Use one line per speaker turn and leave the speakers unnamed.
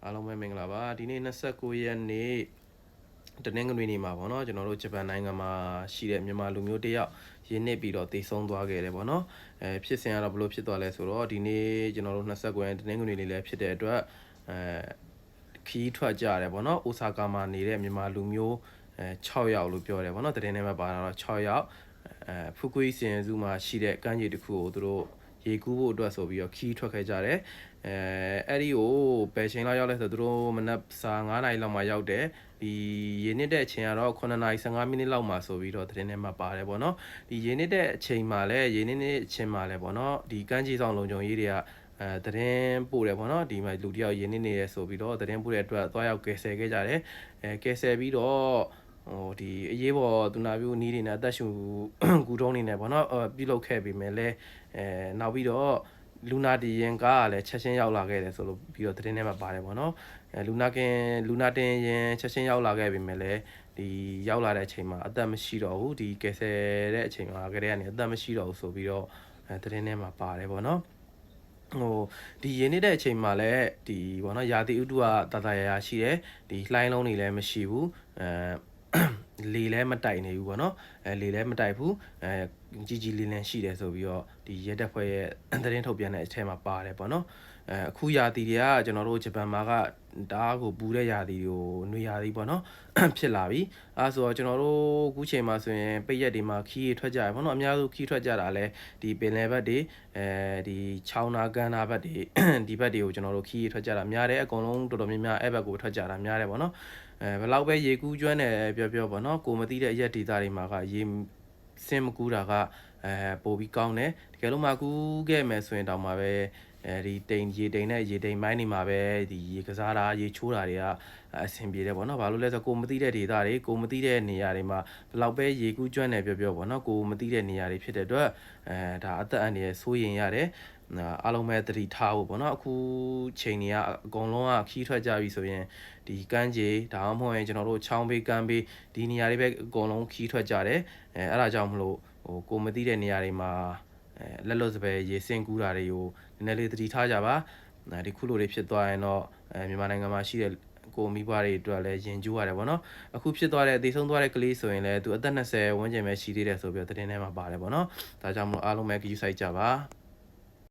အားလုံးပဲမင်္ဂလာပါဒီနေ့29ရက်နေ့တနင်္ဂနွေနေ့မှာပေါ့နော်ကျွန်တော်တို့ဂျပန်နိုင်ငံမှာရှိတဲ့မြန်မာလူမျိုးတယောက်ရင်းနှီးပြီးတော့တည်ဆုံသွားခဲ့တယ်ပေါ့နော်ဖြစ်စဉ်ကတော့ဘလို့ဖြစ်သွားလဲဆိုတော့ဒီနေ့ကျွန်တော်တို့29ရက်တနင်္ဂနွေနေ့လည်းဖြစ်တဲ့အတွက်ခီးထွက်ကြရတယ်ပေါ့နော်အိုဆာကာမှာနေတဲ့မြန်မာလူမျိုး6ယောက်လို့ပြောတယ်ပေါ့နော်တရင်ထဲမှာပါတာတော့6ယောက်ဖူကွေးစင်စုမှာရှိတဲ့ကမ်းခြေတစ်ခုကိုသူတို့ရေကူးဖို့အတွက်ဆိုပြီးတော့ခီးထွက်ခဲ့ကြတယ်အဲ့ဒီကိုဘယ်ချိန်လောက်ရောက်လဲဆိုတော့သူတို့မနက်စာ9နာရီလောက်မှရောက်တယ်ဒီရေနစ်တဲ့အချိန်ကတော့9နာရီ15မိနစ်လောက်မှဆိုပြီးတော့သတင်းထဲမှာပါတယ်ပေါ့နော်ဒီရေနစ်တဲ့အချိန်မှာလည်းရေနစ်တဲ့အချိန်မှာလည်းပေါ့နော်ဒီကမ်းခြေဆောင်လုံခြုံရေးတွေကသတင်းပို့တယ်ပေါ့နော်ဒီမှာလူတယောက်ရင်းနေရဲဆိုပြီးတော့သတင်းပို့တဲ့အတွက်သွားရောက်ကယ်ဆယ်ခဲ့ကြတယ်ကယ်ဆယ်ပြီးတော့ဒီအရေးပေါ်သူနာပြုနီးတွေနဲ့အသက်ရှူကူတုံးနေနေပေါ့နော်ပြုလုပ်ခဲ့ပြီးမယ်လဲနောက်ပြီးတော့လူနာတီရင်ကားကလည်းချက်ချင်းရောက်လာခဲ့တယ်ဆိုလို့ပြီးတော့သတင်းထဲမှာပါတယ်ပေါ့နော်လူနာတင်ရင်ချက်ချင်းရောက်လာခဲ့ပြီးမယ်လဲဒီရောက်လာတဲ့အချိန်မှာအသက်မရှိတော့ဘူးဒီကယ်ဆယ်တဲ့အချိန်မှာကလေးကနေအသက်မရှိတော့ဘူးဆိုပြီးတော့သတင်းထဲမှာပါတယ်ပေါ့နော်ဒီရင်းနေတဲ့အချိန်မှာလည်းဒီဘောနော်ရာသီဥတုကတရရှိတယ်ဒီလှိုင်းလုံးတွေလည်းမရှိဘူးလေလည်းမတိုက်နေဘူးပေါ့နော်လေလည်းမတိုက်ဘူးကြီးလင်းရှိတယ်ဆိုပြီးတော့ဒီရဲတပ်ဖွဲ့ရဲ့သတင်းထုတ်ပြန်တဲ့အထက်မှာပါတယ်ပေါ့နော်အခုရာသီတွေကကျွန်တော်တို့ဂျပန်မှာကတအားကိုပူတဲ့ရာသီကိုနွေရာသီပေါ့နော်ဖြစ်လာပြီဆိုတော့ကျွန်တော်တို့အခုချိန်မှာဆိုရင်ပိတ်ရက်တွေမှာခီးထွက်ကြရပေါ့နော်အများစုခီးထွက်ကြတာလဲဒီပင်လယ်ဘက်တွေဒီချောင်းနာကန်နာဘက်တွေဒီဘက်တွေကိုကျွန်တော်တို့ခီးထွက်ကြတာများတယ်အကုန်လုံးတော်တော်များများအဲ့ဘက်ကိုထွက်ကြတာများတယ်ပေါ့နော်ဘယ်လောက်ပဲရေကူးကျွမ်းတယ်ပြောပေါ့နော်ကိုမသိတဲ့အရက်ဒေသတွေမှာကရေစင်မကူးတာကပိုပြီးကောင်းတယ်တကယ်လို့မှကူးခဲ့မယ်ဆိုရင်တောင်မှပဲဒီရေတိမ်နဲ့ရေတိမ်မိုင်းနေမှာပဲဒီရေကစားတာရေချိုးတာတွေကအဆင်ပြေတယ်ပေါ့နော်ဘာလို့လဲဆိုတော့ကိုမသိတဲ့ဒေသတွေကိုမသိတဲ့နေရာတွေမှာဘယ်လောက်ပဲရေကူးကျွမ်းတယ်ပြောပေါ့နော်ကိုမသိတဲ့နေရာတွေဖြစ်တဲ့အတွက်ဒါအသက်အန္တရာယ်စိုးရင်ရတယ်အားလုံးပဲသတိထားဖို့ပေါ့နော်အခုချိန်တွေကအကုန်လုံးကခီးထွက်ကြပြီဆိုရင်ဒီကမ်းခြေဒါမှမဟုတ်ရင်ကျွန်တော်တို့ချောင်းဘေးကမ်းဘေးဒီနေရာတွေပဲအကုန်လုံးခီးထွက်ကြတယ်အဲ့ဒါကြောင့်မလို့ကိုမသိတဲ့နေရာတွေမှာလက်လွတ်စပယ်ရေစင်ကူးတာတွေကိုနည်းနည်းလေးသတိထားကြပါဒီခုလိုတွေဖြစ်သွားရင်တော့မြန်မာနိုင်ငံမှာရှိတဲ့ကိုမိဘတွေအတွက်လည်းရင်ကျိုးရတယ်ပေါ့နော်အခုဖြစ်သွားတဲ့အသေးဆုံးသွားတဲ့ကလေးဆိုရင်လည်းသူအသက်20ဝန်းကျင်ပဲရှိသေးတယ်ဆိုပြီးတော့သတင်းထဲမှာပါတယ်ပေါ့နော်ဒါကြောင့်မလို့အားလုံးပဲကြည့်ဆိုင်ကြပါ